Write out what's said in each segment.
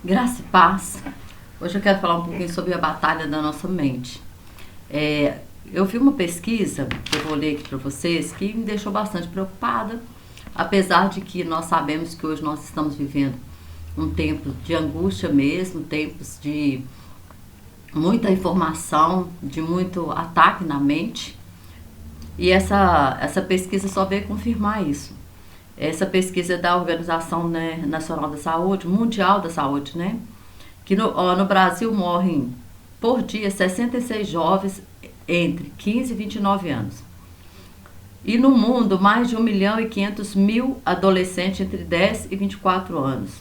Graça e paz. Hoje eu quero falar um pouquinho sobre a batalha da nossa mente. Eu vi uma pesquisa, que eu vou ler aqui para vocês, que me deixou bastante preocupada, apesar de que nós sabemos que hoje nós estamos vivendo um tempo de angústia mesmo, tempos de muita informação, de muito ataque na mente. E essa pesquisa só veio confirmar isso. Essa pesquisa é da Organização, né, Nacional da Saúde, Mundial da Saúde, né? Que no Brasil morrem por dia 66 jovens entre 15 e 29 anos. E no mundo, mais de 1.500.000 adolescentes entre 10 e 24 anos.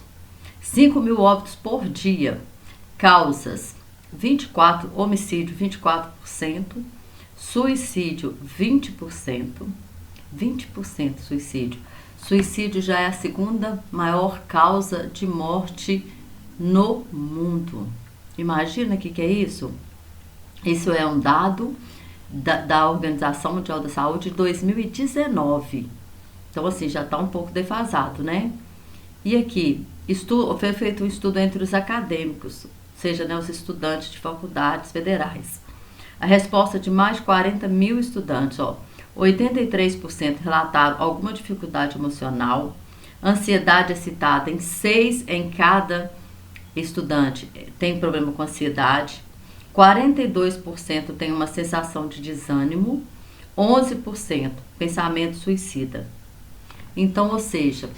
5 mil óbitos por dia. Causas: 24, homicídio 24%, suicídio 20%, 20% suicídio. Suicídio já é a segunda maior causa de morte no mundo. Imagina o que é isso? Isso é um dado da Organização Mundial da Saúde de 2019. Então, assim, já está um pouco defasado, né? E aqui, foi feito um estudo entre os acadêmicos, seja, né, os estudantes de faculdades federais. A resposta de mais de 40 mil estudantes, 83% relataram alguma dificuldade emocional. Ansiedade é citada em 6 em cada estudante tem problema com ansiedade. 42% tem uma sensação de desânimo. 11% pensamento suicida. Então, ou seja,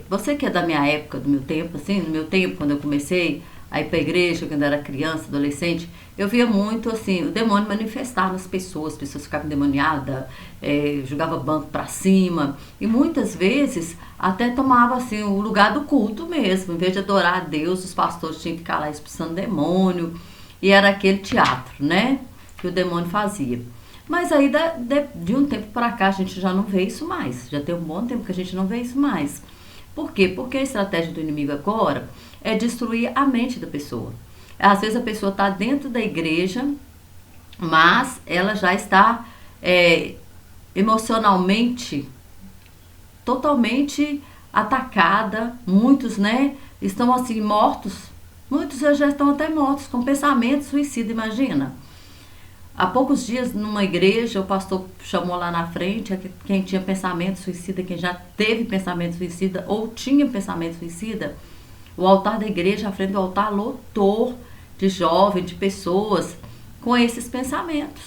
você que é da minha época, do meu tempo, assim, no meu tempo, quando eu comecei a ir para a igreja, quando eu era criança, adolescente, eu via muito, assim, o demônio manifestar nas pessoas, as pessoas ficavam endemoniadas, jogava banco para cima, e muitas vezes até tomava, assim, o lugar do culto mesmo, em vez de adorar a Deus, os pastores tinham que ficar lá expulsando demônio, e era aquele teatro, né, que o demônio fazia. Mas aí, de um tempo para cá, a gente já não vê isso mais, já tem um bom tempo que a gente não vê isso mais. Por quê? Porque a estratégia do inimigo agora é destruir a mente da pessoa. Às vezes a pessoa está dentro da igreja, mas ela já está emocionalmente totalmente atacada. Muitos, né, estão assim mortos. Muitos já estão até mortos com pensamento suicida, imagina. Há poucos dias, numa igreja, o pastor chamou lá na frente quem tinha pensamento suicida, quem já teve pensamento suicida ou tinha pensamento suicida. O altar da igreja, à frente do altar, lotou de jovens, de pessoas com esses pensamentos.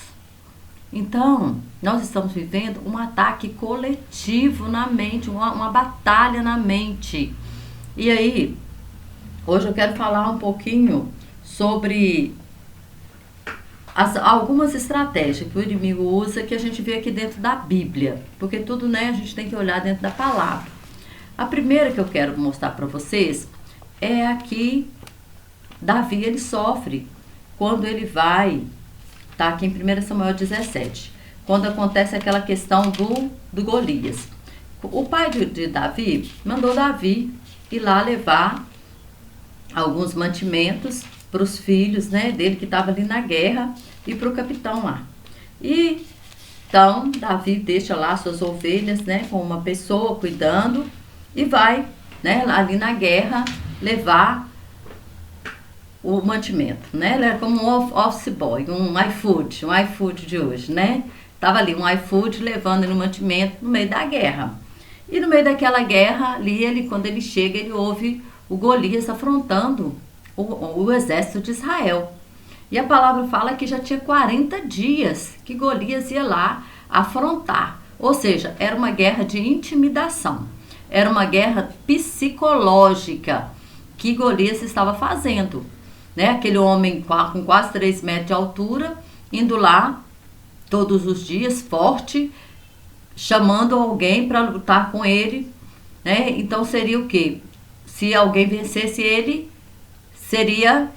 Então, nós estamos vivendo um ataque coletivo na mente, uma batalha na mente. E aí, hoje eu quero falar um pouquinho sobre algumas estratégias que o inimigo usa, que a gente vê aqui dentro da Bíblia, porque tudo, né, a gente tem que olhar dentro da palavra. A primeira que eu quero mostrar para vocês é aqui. Davi, ele sofre quando ele vai, tá aqui em 1 Samuel 17, quando acontece aquela questão do Golias. O pai de Davi mandou Davi ir lá levar alguns mantimentos para os filhos, né, dele que estavam ali na guerra e para o capitão lá. E então Davi deixa lá suas ovelhas, né, com uma pessoa cuidando e vai, né, ali na guerra levar o mantimento, né? Ele era como um office boy, um iFood de hoje, né? Tava ali um iFood levando ele o mantimento no meio da guerra. E no meio daquela guerra ali, quando ele chega, ele ouve o Golias afrontando o exército de Israel. E a palavra fala que já tinha 40 dias que Golias ia lá afrontar. Ou seja, era uma guerra de intimidação. Era uma guerra psicológica que Golias estava fazendo. Né? Aquele homem com quase 3 metros de altura, indo lá todos os dias, forte, chamando alguém para lutar com ele. Né? Então seria o quê? Se alguém vencesse ele, seria,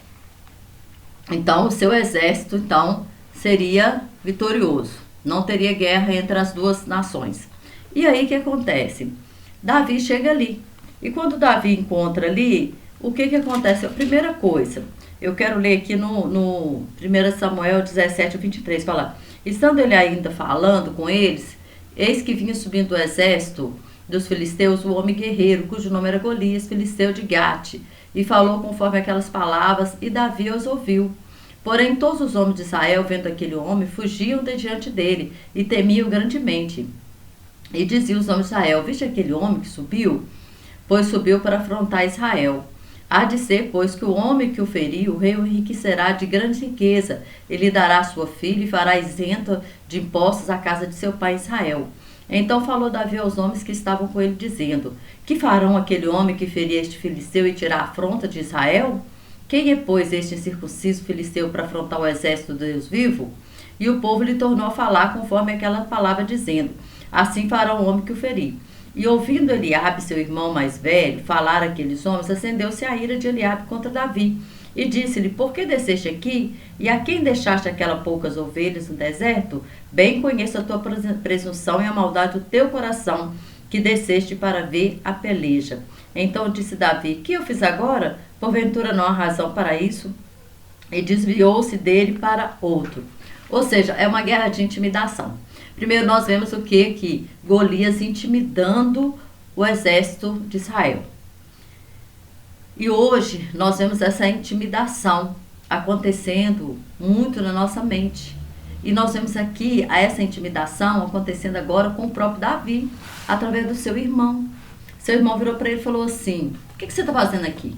então, o seu exército, então, seria vitorioso. Não teria guerra entre as duas nações. E aí o que acontece? Davi chega ali. E quando Davi encontra ali, o que acontece? A primeira coisa, eu quero ler aqui no 1 Samuel 17, 23, fala: estando ele ainda falando com eles, eis que vinha subindo o exército dos filisteus o homem guerreiro, cujo nome era Golias, filisteu de Gate, e falou conforme aquelas palavras, e Davi os ouviu. Porém, todos os homens de Israel, vendo aquele homem, fugiam de diante dele, e temiam grandemente. E diziam os homens de Israel: viste aquele homem que subiu? Pois subiu para afrontar Israel. Há de ser, pois, que o homem que o feriu, o rei o enriquecerá de grande riqueza, e lhe dará sua filha, e fará isento de impostos a casa de seu pai Israel. Então falou Davi aos homens que estavam com ele, dizendo: que farão aquele homem que ferir este filisteu e tirar a afronta de Israel? Quem é, pois, este incircunciso filisteu para afrontar o exército de Deus vivo? E o povo lhe tornou a falar conforme aquela palavra, dizendo: assim fará o homem que o ferir. E ouvindo Eliabe, seu irmão mais velho, falar aqueles homens, acendeu-se a ira de Eliabe contra Davi. E disse-lhe: por que desceste aqui? E a quem deixaste aquelas poucas ovelhas no deserto? Bem conheço a tua presunção e a maldade do teu coração, que desceste para ver a peleja. Então disse Davi: que eu fiz agora? Porventura não há razão para isso? E desviou-se dele para outro. Ou seja, é uma guerra de intimidação. Primeiro nós vemos o que? Que Golias intimidando o exército de Israel. E hoje nós vemos essa intimidação acontecendo muito na nossa mente. E nós vemos aqui essa intimidação acontecendo agora com o próprio Davi, através do seu irmão. Seu irmão virou para ele e falou assim: o que você está fazendo aqui?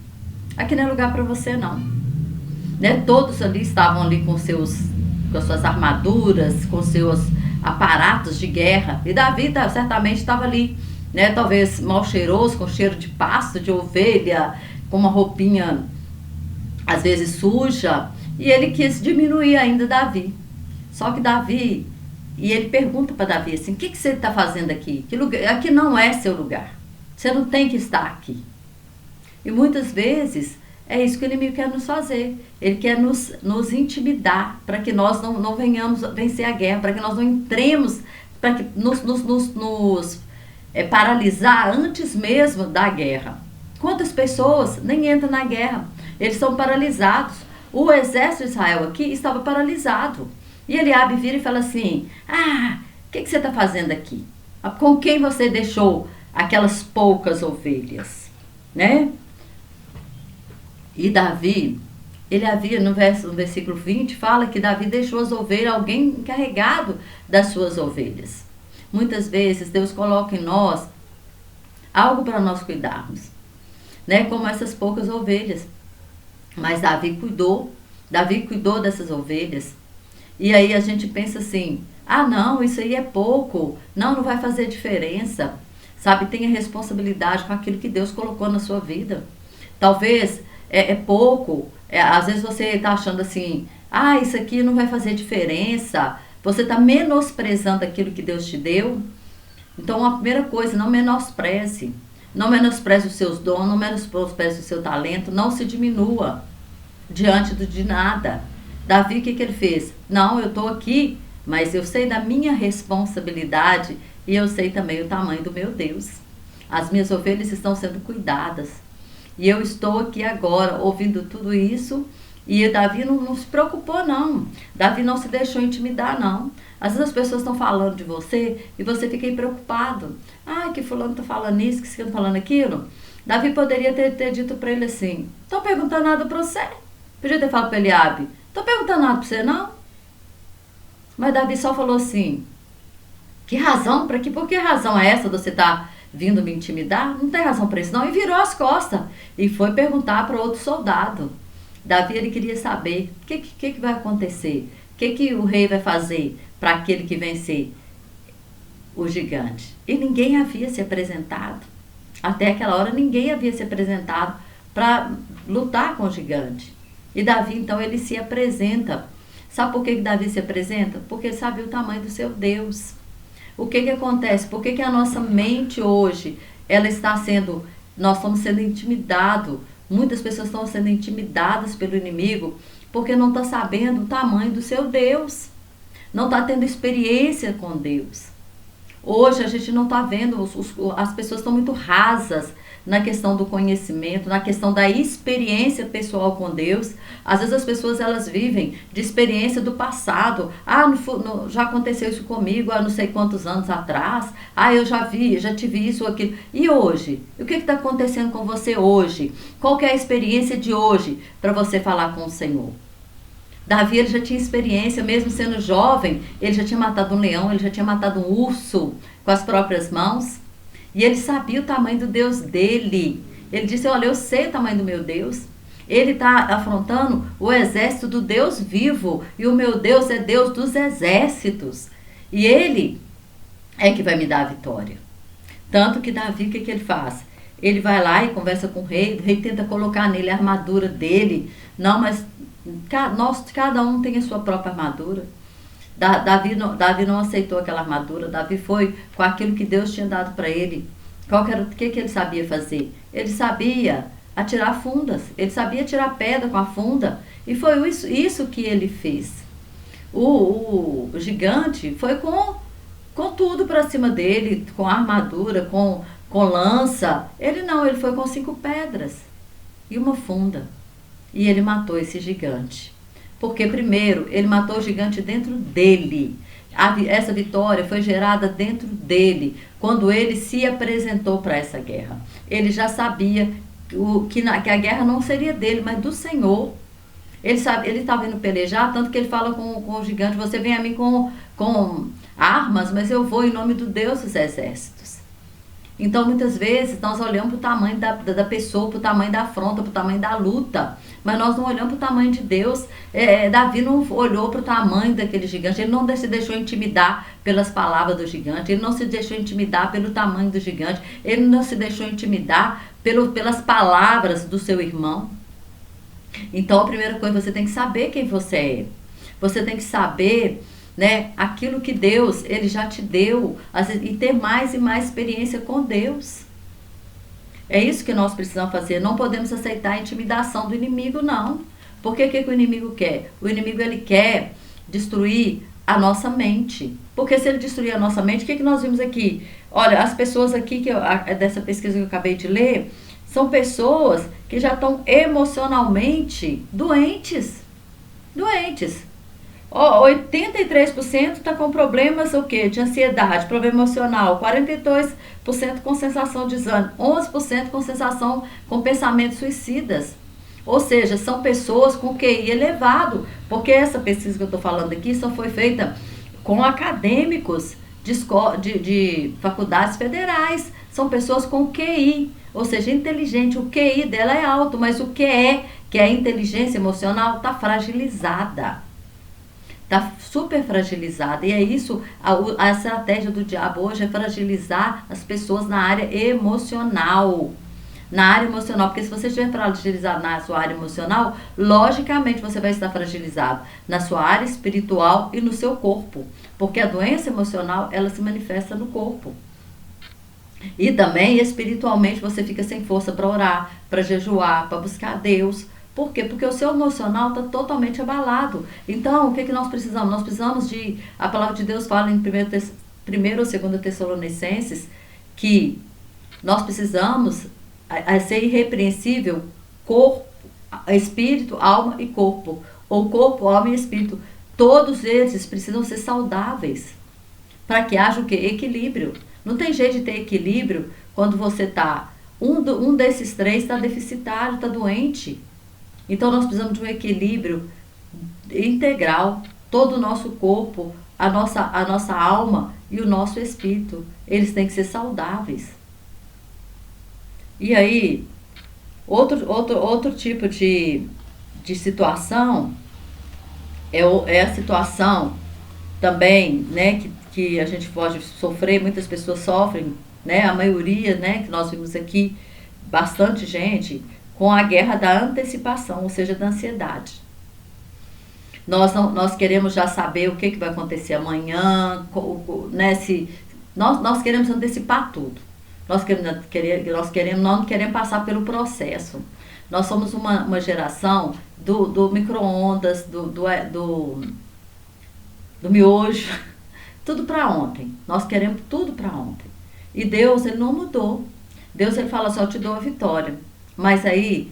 Aqui não é lugar para você, não. Né? Todos ali estavam ali com suas armaduras, com seus aparatos de guerra. E Davi certamente estava ali, né? Talvez mal cheiroso, com cheiro de pasto, de ovelha, com uma roupinha às vezes suja. E ele quis diminuir ainda Davi. Só que Davi, e ele pergunta para Davi assim: o que você está fazendo aqui? Aqui não é seu lugar. Você não tem que estar aqui. E muitas vezes é isso que o inimigo quer nos fazer. Ele quer nos intimidar para que nós não venhamos vencer a guerra, para que nós não entremos, para que nos paralisar antes mesmo da guerra. Quantas pessoas nem entram na guerra? Eles são paralisados. O exército de Israel aqui estava paralisado. E Eliabe vira e fala assim: o que você está fazendo aqui? Com quem você deixou aquelas poucas ovelhas? Né? E Davi, ele havia, no versículo 20, fala que Davi deixou as ovelhas, alguém encarregado das suas ovelhas. Muitas vezes Deus coloca em nós algo para nós cuidarmos, né? Como essas poucas ovelhas. Mas Davi cuidou dessas ovelhas. E aí a gente pensa assim: não, isso aí é pouco, não vai fazer diferença. Sabe, tenha responsabilidade com aquilo que Deus colocou na sua vida. Talvez é pouco, às vezes você está achando assim: isso aqui não vai fazer diferença. Você está menosprezando aquilo que Deus te deu. Então, a primeira coisa: não menospreze. Não menospreze os seus dons, não menospreze o seu talento, não se diminua diante de nada. Davi, o que ele fez? Não, eu estou aqui, mas eu sei da minha responsabilidade e eu sei também o tamanho do meu Deus. As minhas ovelhas estão sendo cuidadas. E eu estou aqui agora ouvindo tudo isso. E Davi não se preocupou, não. Davi não se deixou intimidar, não. Às vezes as pessoas estão falando de você e você fica aí preocupado. Que fulano está falando isso, que está falando aquilo. Davi poderia ter dito para ele assim: estou perguntando nada para você. Podia ter falado para Eliabe: estou perguntando nada para você, não. Mas Davi só falou assim: que razão? Por que razão é essa de você estar vindo me intimidar? Não tem razão para isso, não. E virou as costas e foi perguntar para outro soldado. Davi, ele queria saber o que vai acontecer, o que o rei vai fazer para aquele que vencer o gigante. E ninguém havia se apresentado. Até aquela hora ninguém havia se apresentado para lutar com o gigante. E Davi, então, ele se apresenta. Sabe por que Davi se apresenta? Porque ele sabia o tamanho do seu Deus. O que acontece? Por que a nossa mente hoje, nós estamos sendo intimidados. Muitas pessoas estão sendo intimidadas pelo inimigo porque não está sabendo o tamanho do seu Deus. Não está tendo experiência com Deus. Hoje a gente não está vendo, as pessoas estão muito rasas, na questão do conhecimento, na questão da experiência pessoal com Deus. Às vezes as pessoas elas vivem de experiência do passado. Ah, já aconteceu isso comigo há não sei quantos anos atrás. Ah, eu já tive isso ou aquilo. E hoje? E o que está acontecendo com você hoje? Qual que é a experiência de hoje para você falar com o Senhor? Davi ele já tinha experiência, mesmo sendo jovem, ele já tinha matado um leão, ele já tinha matado um urso com as próprias mãos. E ele sabia o tamanho do Deus dele. Ele disse, olha, eu sei o tamanho do meu Deus. Ele está afrontando o exército do Deus vivo. E o meu Deus é Deus dos exércitos. E ele é que vai me dar a vitória. Tanto que Davi, o que ele faz? Ele vai lá e conversa com o rei tenta colocar nele a armadura dele. Não, mas cada um tem a sua própria armadura. Davi não aceitou aquela armadura. Davi foi com aquilo que Deus tinha dado para ele. O que ele sabia fazer? Ele sabia atirar fundas. Ele sabia tirar pedra com a funda. E foi isso que ele fez. O gigante foi com tudo para cima dele, com armadura, com lança. Ele foi com 5 pedras e uma funda. E ele matou esse gigante. Porque primeiro, ele matou o gigante dentro dele. Essa vitória foi gerada dentro dele, quando ele se apresentou para essa guerra. Ele já sabia que a guerra não seria dele, mas do Senhor. Ele estava indo pelejar, tanto que ele fala com o gigante, você vem a mim com armas, mas eu vou em nome do Deus dos exércitos. Então, muitas vezes, nós olhamos para o tamanho da pessoa, para o tamanho da afronta, para o tamanho da luta, mas nós não olhamos para o tamanho de Deus. Davi não olhou para o tamanho daquele gigante, ele não se deixou intimidar pelas palavras do gigante, ele não se deixou intimidar pelo tamanho do gigante, ele não se deixou intimidar pelas palavras do seu irmão. Então, a primeira coisa, você tem que saber quem você é. Você tem que saber, né, aquilo que Deus, ele já te deu, e ter mais e mais experiência com Deus. É isso que nós precisamos fazer. Não podemos aceitar a intimidação do inimigo, não. Porque o que o inimigo quer? O inimigo, ele quer destruir a nossa mente. Porque se ele destruir a nossa mente, o que nós vimos aqui? Olha, as pessoas aqui, dessa pesquisa que eu acabei de ler, são pessoas que já estão emocionalmente doentes. 83% está com problemas de ansiedade, problema emocional, 42% com sensação de desânimo, 11% com pensamentos suicidas. Ou seja, são pessoas com QI elevado, porque essa pesquisa que eu estou falando aqui só foi feita com acadêmicos de faculdades federais. São pessoas com QI, ou seja, inteligente. O QI dela é alto, mas o que é a inteligência emocional, está fragilizada. Está super fragilizada. E é isso, a estratégia do diabo hoje é fragilizar as pessoas na área emocional. Porque se você estiver fragilizado na sua área emocional, logicamente você vai estar fragilizado na sua área espiritual e no seu corpo. Porque a doença emocional, ela se manifesta no corpo. E também espiritualmente você fica sem força para orar, para jejuar, para buscar Deus. Por quê? Porque o seu emocional está totalmente abalado. Então, o que nós precisamos? Nós precisamos a palavra de Deus fala em 1 ou 2 Tessalonicenses, que nós precisamos ser irrepreensível corpo, espírito, alma e corpo. Ou corpo, alma e espírito. Todos eles precisam ser saudáveis. Para que haja o quê? Equilíbrio. Não tem jeito de ter equilíbrio quando você está... Um desses 3 está deficitário, está doente. Então, nós precisamos de um equilíbrio integral. Todo o nosso corpo, a nossa alma e o nosso espírito, eles têm que ser saudáveis. E aí, outro tipo de situação é a situação também, né, que a gente pode sofrer, muitas pessoas sofrem, né, a maioria, né, que nós vimos aqui, bastante gente, com a guerra da antecipação, ou seja, da ansiedade. Nós queremos já saber o que vai acontecer amanhã, né, nós queremos antecipar tudo. Nós não queremos passar pelo processo. Nós somos uma geração do micro-ondas, do miojo, tudo para ontem. Nós queremos tudo para ontem. E Deus, ele não mudou. Deus ele fala assim, eu te dou a vitória. Mas aí,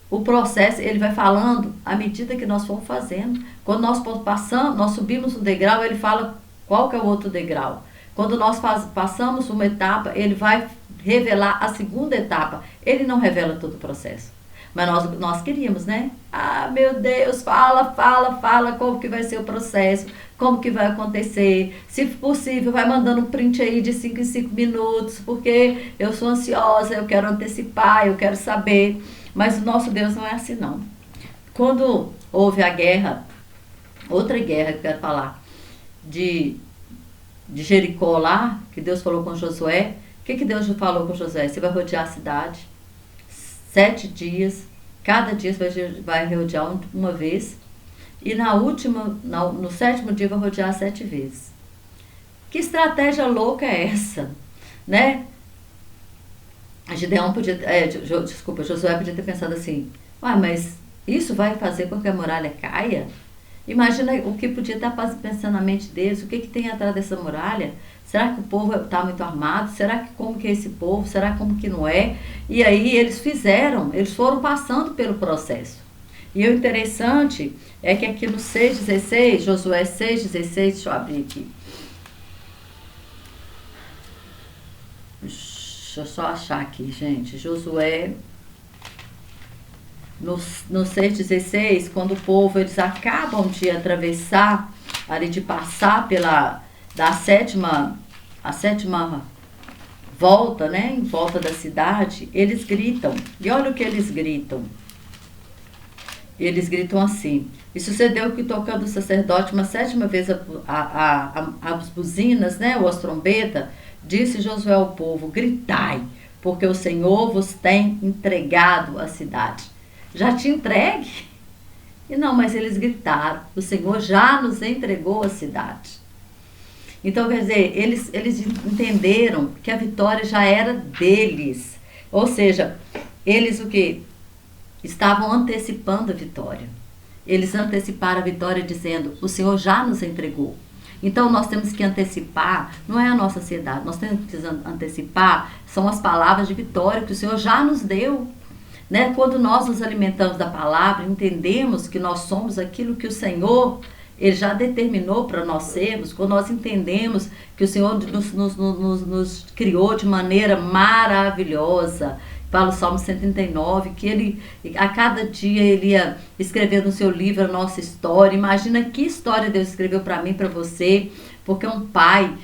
o processo, ele vai falando à medida que nós formos fazendo. Quando nós passamos, nós subimos um degrau, ele fala qual que é o outro degrau. Quando nós passamos uma etapa, ele vai revelar a segunda etapa. Ele não revela todo o processo. Mas nós queríamos, né? Ah, meu Deus, fala, como que vai ser o processo, como que vai acontecer, se possível, vai mandando um print aí de 5 em 5 minutos, porque eu sou ansiosa, eu quero antecipar, eu quero saber. Mas o nosso Deus não é assim, não. Quando houve a guerra, outra guerra que eu quero falar, de Jericó lá, que Deus falou com Josué, o que Deus falou com Josué? Você vai rodear a cidade 7 dias, cada dia você vai rodear uma vez, e no 7º dia vai rodear 7 vezes. Que estratégia louca é essa? Né? Josué podia ter pensado assim, mas isso vai fazer com que a muralha caia? Imagina o que podia estar pensando na mente deles, o que tem atrás dessa muralha? Será que o povo está muito armado? Será que como que é esse povo? Será como que não é? E aí eles foram passando pelo processo. E o interessante é que aqui no 6,16, Josué 6,16, deixa eu abrir aqui. Deixa eu só achar aqui, gente. Josué, no 6,16, quando o povo, eles acabam de atravessar, ali de passar a sétima volta, né, em volta da cidade, eles gritam. E olha o que eles gritam. Eles gritam assim: e sucedeu que, tocando o sacerdote uma 7ª vez as buzinas, né, ou as trombetas, disse Josué ao povo: gritai, porque o Senhor vos tem entregado a cidade. Já te entregue? E não, mas eles gritaram: o Senhor já nos entregou a cidade. Então, quer dizer, eles entenderam que a vitória já era deles. Ou seja, eles o quê? Estavam antecipando a vitória. Eles anteciparam a vitória dizendo: o Senhor já nos entregou. Então, nós temos que antecipar, não é a nossa ansiedade, nós temos que antecipar, são as palavras de vitória que o Senhor já nos deu. Né? Quando nós nos alimentamos da palavra, entendemos que nós somos aquilo que o Senhor, Ele já determinou para nós sermos, quando nós entendemos que o Senhor nos criou de maneira maravilhosa. Fala o Salmo 139, que Ele, a cada dia, Ele ia escrever no seu livro a nossa história. Imagina que história Deus escreveu para mim, para você, porque um pai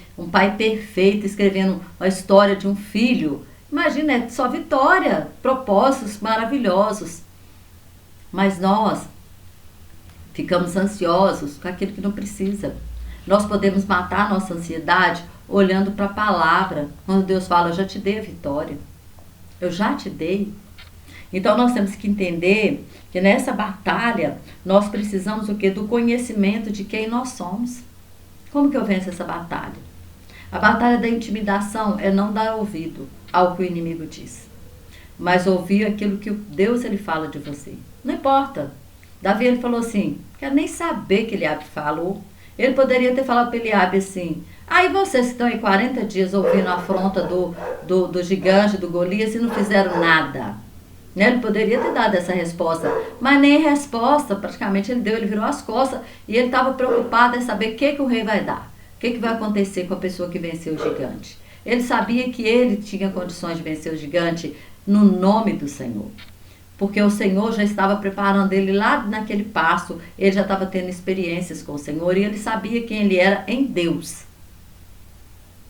perfeito, escrevendo a história de um filho. Imagina, é só vitória, propósitos maravilhosos. Mas nós ficamos ansiosos com aquilo que não precisa. Nós podemos matar a nossa ansiedade olhando para a palavra. Quando Deus fala: eu já te dei a vitória. Eu já te dei. Então nós temos que entender que nessa batalha nós precisamos o quê? Do conhecimento de quem nós somos. Como que eu venço essa batalha? A batalha da intimidação é não dar ouvido ao que o inimigo diz, mas ouvir aquilo que Deus ele fala de você. Não importa. Davi ele falou assim: quero nem saber que Eliabe falou. Ele poderia ter falado para Eliabe assim: aí vocês que estão aí 40 dias ouvindo a afronta do gigante, do Golias, e não fizeram nada. Né? Ele poderia ter dado essa resposta, mas nem resposta praticamente ele deu. Ele virou as costas e ele estava preocupado em saber o que o rei vai dar. O que vai acontecer com a pessoa que venceu o gigante. Ele sabia que ele tinha condições de vencer o gigante no nome do Senhor. Porque o Senhor já estava preparando ele lá naquele passo. Ele já estava tendo experiências com o Senhor e ele sabia quem ele era em Deus.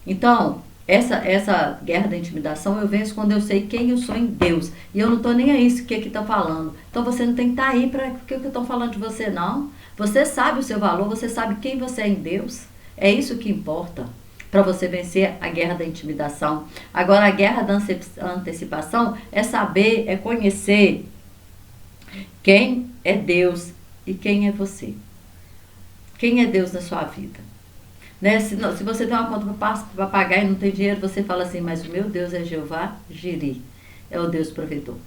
Então, essa guerra da intimidação eu venço quando eu sei quem eu sou em Deus. E eu não estou nem a isso que estão falando. Então você não tem que estar aí para o que estão falando de você, não. Você sabe o seu valor, você sabe quem você é em Deus. É isso que importa para você vencer a guerra da intimidação. Agora, a guerra da antecipação é saber, é conhecer quem é Deus e quem é você. Quem é Deus na sua vida. Né? Se você tem uma conta para pagar e não tem dinheiro, você fala assim: mas o meu Deus é Jeová Jiri, é o Deus provedor.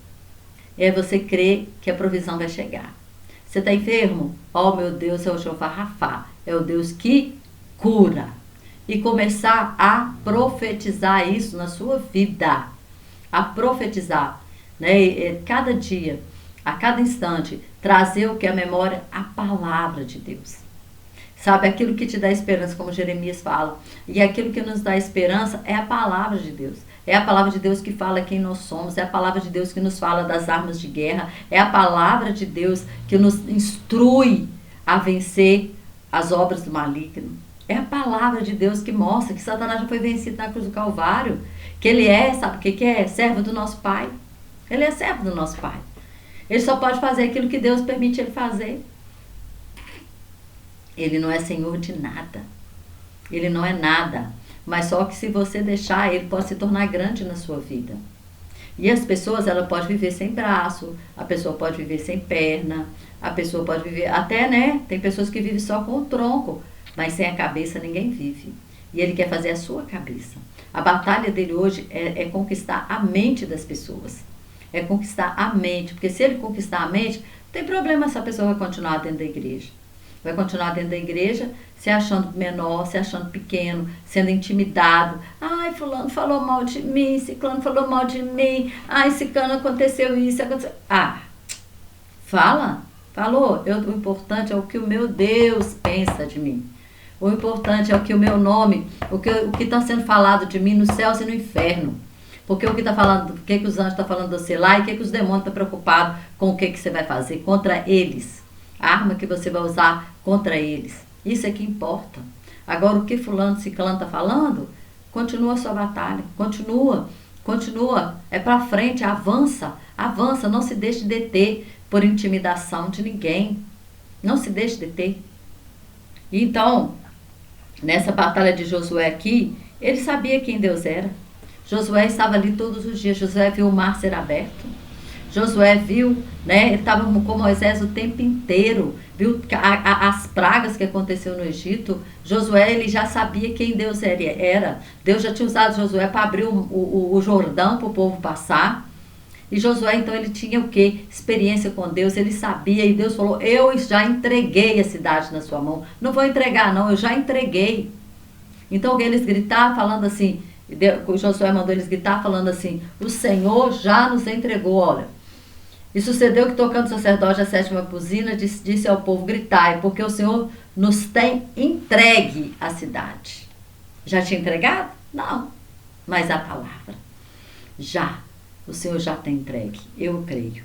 E aí você crê que a provisão vai chegar. Você está enfermo? Ó, meu Deus é o Jeová Rafá, é o Deus que cura. E começar a profetizar isso na sua vida. a profetizar, né? Cada dia, a cada instante, trazer o que é a memória, a palavra de Deus. Sabe, aquilo que te dá esperança, como Jeremias fala. E aquilo que nos dá esperança é a palavra de Deus. É a palavra de Deus que fala quem nós somos. É a palavra de Deus que nos fala das armas de guerra. É a palavra de Deus que nos instrui a vencer as obras do maligno. É a palavra de Deus que mostra que Satanás já foi vencido na cruz do Calvário. Que ele é, sabe o que é? Servo do nosso Pai. Ele é servo do nosso Pai. Ele só pode fazer aquilo que Deus permite ele fazer. Ele não é senhor de nada. Ele não é nada. Mas só que se você deixar, ele pode se tornar grande na sua vida. E as pessoas, ela pode viver sem braço, a pessoa pode viver sem perna, a pessoa pode viver, até, né, tem pessoas que vivem só com o tronco, mas sem a cabeça ninguém vive. E ele quer fazer a sua cabeça. A batalha dele hoje é conquistar a mente das pessoas. É conquistar a mente, porque se ele conquistar a mente, não tem problema se a pessoa vai continuar dentro da igreja. Vai continuar dentro da igreja, se achando menor, se achando pequeno, sendo intimidado. Ai, fulano falou mal de mim, ciclano falou mal de mim. Ai, ciclano aconteceu isso, aconteceu... Ah, falou. O importante é o que o meu Deus pensa de mim. O importante é o que o meu nome, o que está sendo falado de mim nos céus e no inferno. Porque o que está falando, o que os anjos estão falando de você lá e o que os demônios estão preocupados com o que você vai fazer contra eles. A arma que você vai usar contra eles. Isso é que importa. Agora, o que fulano, ciclano está falando, continua a sua batalha. Continua. É para frente, avança. Não se deixe deter por intimidação de ninguém. Não se deixe deter. Então, nessa batalha de Josué aqui, ele sabia quem Deus era. Josué estava ali todos os dias. Josué viu o mar ser aberto. Josué viu, né? Ele estava com Moisés o tempo inteiro, viu as pragas que aconteceu no Egito. Josué, ele já sabia quem Deus era. Deus já tinha usado Josué para abrir o Jordão para o povo passar. E Josué, então, ele tinha o quê? Experiência com Deus, ele sabia. E Deus falou, eu já entreguei a cidade na sua mão. Não vou entregar, não, eu já entreguei. Então, eles gritaram falando assim, Josué mandou eles gritar falando assim, o Senhor já nos entregou, olha. E sucedeu que, tocando o sacerdote a sétima buzina, disse ao povo, gritai, porque o Senhor nos tem entregue a cidade. Já tinha entregado? Não. Mas a palavra. Já. O Senhor já tem entregue. Eu creio.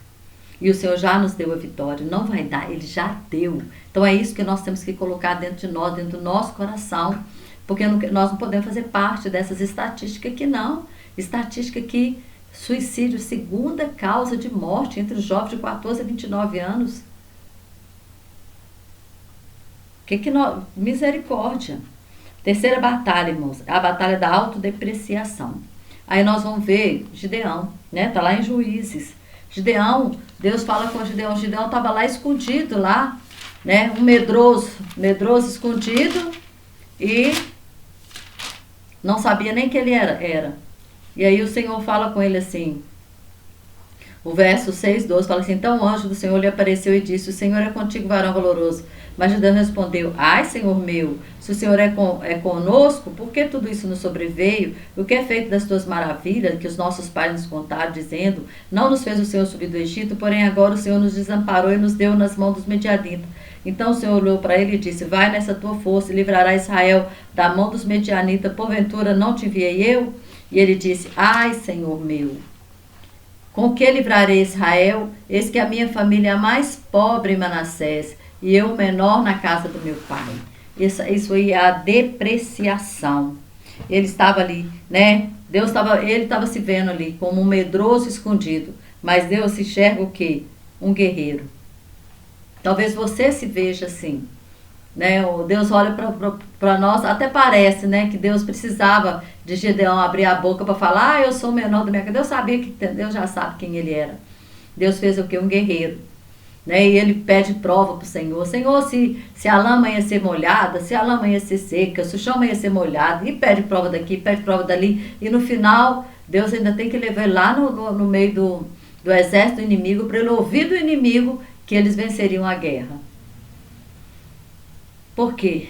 E o Senhor já nos deu a vitória. Não vai dar, Ele já deu. Então é isso que nós temos que colocar dentro de nós, dentro do nosso coração. Porque nós não podemos fazer parte dessas estatísticas aqui, não. Estatística que... Suicídio, segunda causa de morte entre os jovens de 14 a 29 anos. Misericórdia. Terceira batalha, irmãos, é a batalha da autodepreciação. Aí nós vamos ver Gideão, né? Tá lá em Juízes. Gideão, Deus fala com Gideão. Gideão estava lá escondido, lá, né? Um medroso escondido e não sabia nem que ele era. E aí o Senhor fala com ele assim, o verso 6:12 fala assim, então o anjo do Senhor lhe apareceu e disse, o Senhor é contigo, varão valoroso. Mas Gideão respondeu, ai, Senhor meu, se o Senhor é conosco, por que tudo isso nos sobreveio? O que é feito das tuas maravilhas, que os nossos pais nos contaram, dizendo, não nos fez o Senhor subir do Egito, porém agora o Senhor nos desamparou e nos deu nas mãos dos medianitas. Então o Senhor olhou para ele e disse, vai nessa tua força e livrará Israel da mão dos medianitas, porventura não te enviei eu? E ele disse, ai, Senhor meu, com que livrarei Israel? Eis que a minha família é a mais pobre em Manassés, e eu o menor na casa do meu pai. Isso aí é a depreciação. Ele estava ali, né? Ele estava se vendo ali como um medroso escondido, mas Deus se enxerga o quê? Um guerreiro. Talvez você se veja assim. Né? Deus olha para nós, até parece, né, que Deus precisava de Gideão abrir a boca para falar, eu sou o menor da minha casa. Deus sabia que Deus já sabe quem ele era. Deus fez o quê? Um guerreiro. Né? E ele pede prova para o Senhor. Senhor, se a lama ia ser molhada, se a lama ia ser seca, se o chão ia ser molhado, e pede prova daqui, pede prova dali, e no final, Deus ainda tem que levar ele lá no meio do exército inimigo, para ele ouvir do inimigo que eles venceriam a guerra. Por quê?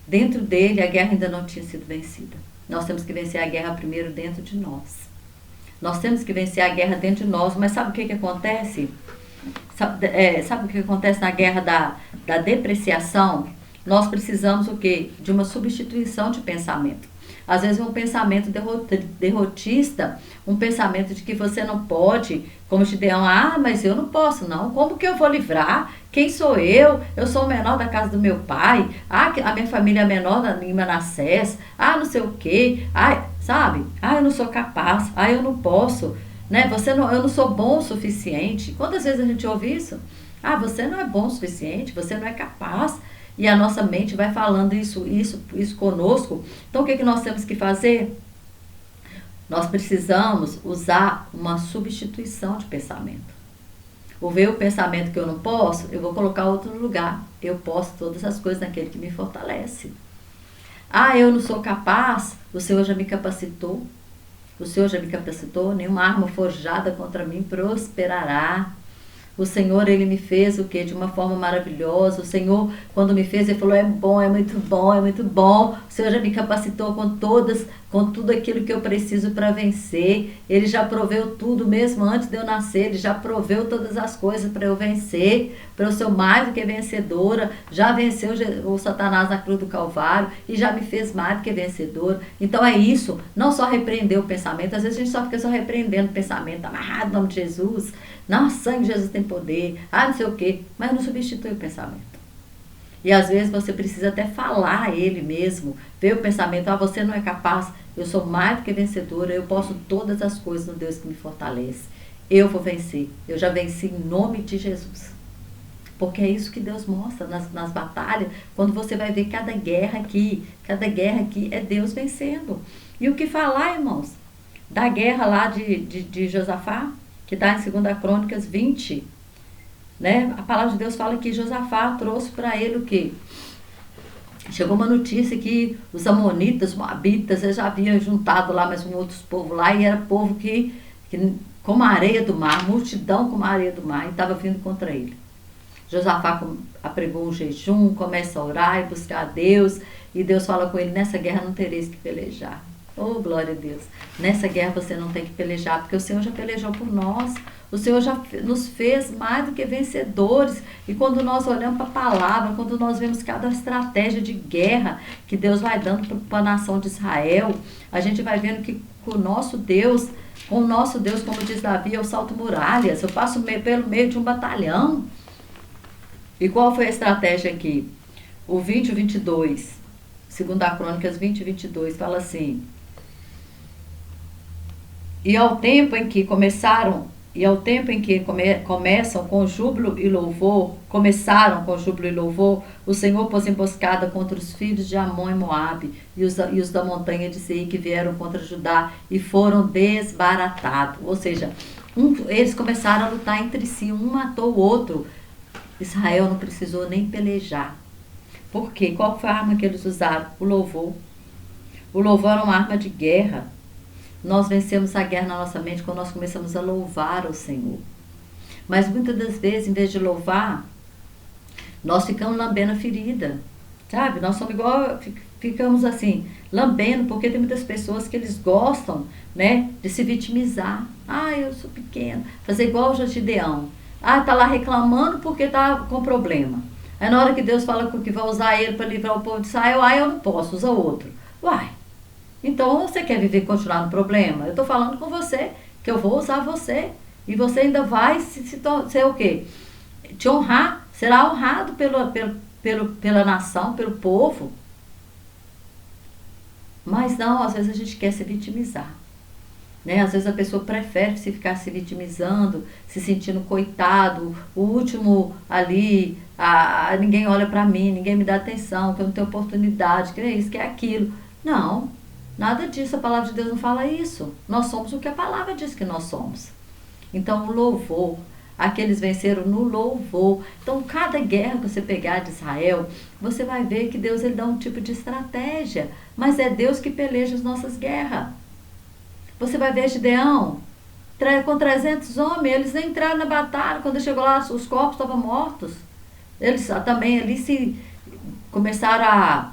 Dentro dele a guerra ainda não tinha sido vencida. Nós temos que vencer a guerra primeiro dentro de nós. Nós temos que vencer a guerra dentro de nós, mas sabe o que acontece? Sabe o que acontece na guerra da depreciação? Nós precisamos o quê? De uma substituição de pensamento. Às vezes um pensamento derrotista, um pensamento de que você não pode, como Gideão, mas eu não posso não, como que eu vou livrar? Quem sou eu? Eu sou o menor da casa do meu pai, a minha família é menor em Manassés, não sei o quê, sabe? Eu não sou capaz, eu não posso, né? Eu não sou bom o suficiente. Quantas vezes a gente ouve isso? Você não é bom o suficiente, você não é capaz. E a nossa mente vai falando isso conosco. Então, o que nós temos que fazer? Nós precisamos usar uma substituição de pensamento. Ou ver o pensamento que eu não posso, eu vou colocar outro lugar. Eu posso todas as coisas naquele que me fortalece. Eu não sou capaz, o Senhor já me capacitou. O Senhor já me capacitou, nenhuma arma forjada contra mim prosperará. O Senhor, Ele me fez o quê? De uma forma maravilhosa. O Senhor, quando me fez, Ele falou, é bom, é muito bom, é muito bom. O Senhor já me capacitou com tudo aquilo que eu preciso para vencer. Ele já proveu tudo, mesmo antes de eu nascer. Ele já proveu todas as coisas para eu vencer, para eu ser mais do que vencedora. Já venceu o Satanás na cruz do Calvário e já me fez mais do que vencedora. Então é isso, não só repreender o pensamento. Às vezes a gente só fica repreendendo o pensamento, amarrado no nome de Jesus. Não, o sangue de Jesus tem poder, não sei o quê, mas não substitui o pensamento. E às vezes você precisa até falar a ele mesmo, ver o pensamento, você não é capaz, eu sou mais do que vencedora, eu posso todas as coisas no Deus que me fortalece. Eu vou vencer, eu já venci em nome de Jesus. Porque é isso que Deus mostra nas batalhas, quando você vai ver cada guerra aqui é Deus vencendo. E o que falar, irmãos, da guerra lá de Josafá? Que está em 2 Crônicas 20, né? A palavra de Deus fala que Josafá trouxe para ele o quê? Chegou uma notícia que os amonitas, os moabitas, eles já haviam juntado lá mais outros povos lá, e era povo que como a areia do mar, multidão como a areia do mar, e estava vindo contra ele. Josafá apregou um jejum, começa a orar e buscar a Deus, e Deus fala com ele, nessa guerra não tereis que pelejar. Oh, glória a Deus. Nessa guerra você não tem que pelejar, porque o Senhor já pelejou por nós. O Senhor já nos fez mais do que vencedores. E quando nós olhamos para a palavra, quando nós vemos cada estratégia de guerra que Deus vai dando para a nação de Israel, a gente vai vendo que com o nosso Deus, como diz Davi, eu salto muralhas, eu passo pelo meio de um batalhão. E qual foi a estratégia aqui? O 20 e 22, 2 Crônicas 20 e 22, fala assim... E ao tempo em que começam com júbilo e louvor, o Senhor pôs emboscada contra os filhos de Amon e Moabe e os da montanha de Seir que vieram contra Judá e foram desbaratados. Ou seja, eles começaram a lutar entre si, um matou o outro. Israel não precisou nem pelejar. Por quê? Qual foi a arma que eles usaram? O louvor. O louvor era uma arma de guerra. Nós vencemos a guerra na nossa mente quando nós começamos a louvar o Senhor. Mas muitas das vezes, em vez de louvar, nós ficamos lambendo a ferida. Sabe? Nós somos igual, ficamos assim, lambendo, porque tem muitas pessoas que eles gostam, né, de se vitimizar. Eu sou pequeno. Fazer igual o Gideão. Tá lá reclamando porque tá com problema. Aí na hora que Deus fala que vai usar ele para livrar o povo de Israel, eu não posso, usa outro. Então, você quer continuar no problema? Eu estou falando com você, que eu vou usar você. E você ainda vai ser o quê? Te honrar, será honrado pela nação, pelo povo. Mas não, às vezes a gente quer se vitimizar. Né? Às vezes a pessoa prefere ficar se vitimizando, se sentindo coitado, o último ali, ninguém olha para mim, ninguém me dá atenção, que eu não tenho oportunidade, que é isso, que é aquilo. Não. Nada disso, a palavra de Deus não fala isso. Nós somos o que a palavra diz que nós somos. Então, o louvor, aqueles venceram no louvor. Então, cada guerra que você pegar de Israel, você vai ver que Deus ele dá um tipo de estratégia. Mas é Deus que peleja as nossas guerras. Você vai ver Gideão, com 300 homens, eles nem entraram na batalha. Quando chegou lá, os corpos estavam mortos. Eles também ali começaram a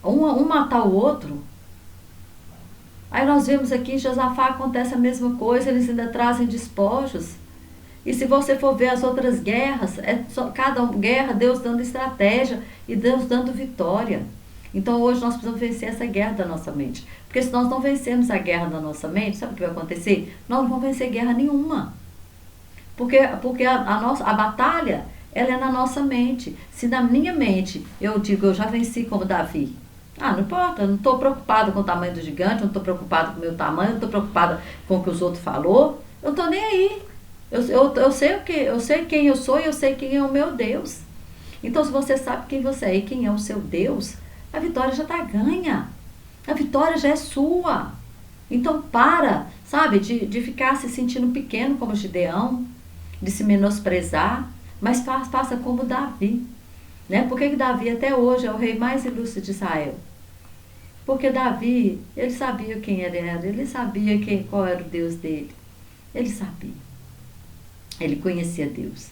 um matar o outro. Aí nós vemos aqui em Josafá acontece a mesma coisa, eles ainda trazem despojos. E se você for ver as outras guerras, cada guerra Deus dando estratégia e Deus dando vitória. Então hoje nós precisamos vencer essa guerra da nossa mente. Porque se nós não vencermos a guerra da nossa mente, sabe o que vai acontecer? Nós não vamos vencer guerra nenhuma. Porque a batalha, ela é na nossa mente. Se na minha mente eu digo, eu já venci como Davi. Não importa, eu não estou preocupada com o tamanho do gigante, não estou preocupada com o meu tamanho, não estou preocupada com o que os outros falou. Eu não estou nem aí. Eu sei quem eu sou e eu sei quem é o meu Deus. Então, se você sabe quem você é e quem é o seu Deus, a vitória já está ganha. A vitória já é sua. Então, sabe, de ficar se sentindo pequeno como Gideão, de se menosprezar, mas faça como Davi. Né? Por que Davi até hoje é o rei mais ilustre de Israel? Porque Davi, ele sabia quem ele era, ele sabia qual era o Deus dele. Ele sabia. Ele conhecia Deus.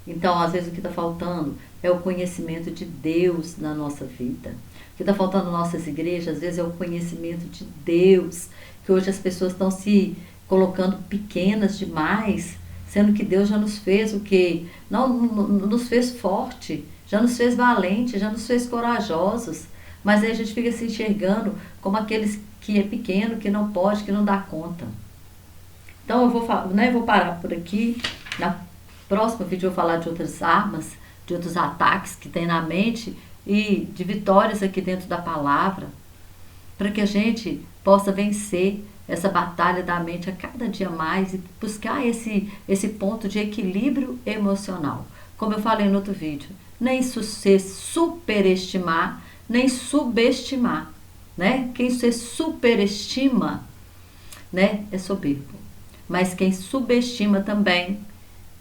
Então, às vezes, o que está faltando é o conhecimento de Deus na nossa vida. O que está faltando nas nossas igrejas, às vezes, é o conhecimento de Deus. Que hoje as pessoas estão se colocando pequenas demais, sendo que Deus já nos fez o quê? Não nos fez forte, já nos fez valente, já nos fez corajosos. Mas aí a gente fica se enxergando como aqueles que é pequeno, que não pode, que não dá conta. Então eu vou parar por aqui. Na próxima vídeo eu vou falar de outras armas, de outros ataques que tem na mente e de vitórias aqui dentro da palavra, para que a gente possa vencer essa batalha da mente a cada dia mais e buscar esse ponto de equilíbrio emocional. Como eu falei no outro vídeo, nem se superestimar, nem subestimar, né? Quem se superestima, né, é soberbo. Mas quem subestima também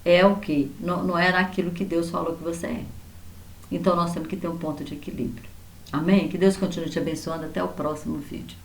é o quê? Não é naquilo que Deus falou que você é. Então nós temos que ter um ponto de equilíbrio. Amém? Que Deus continue te abençoando. Até o próximo vídeo.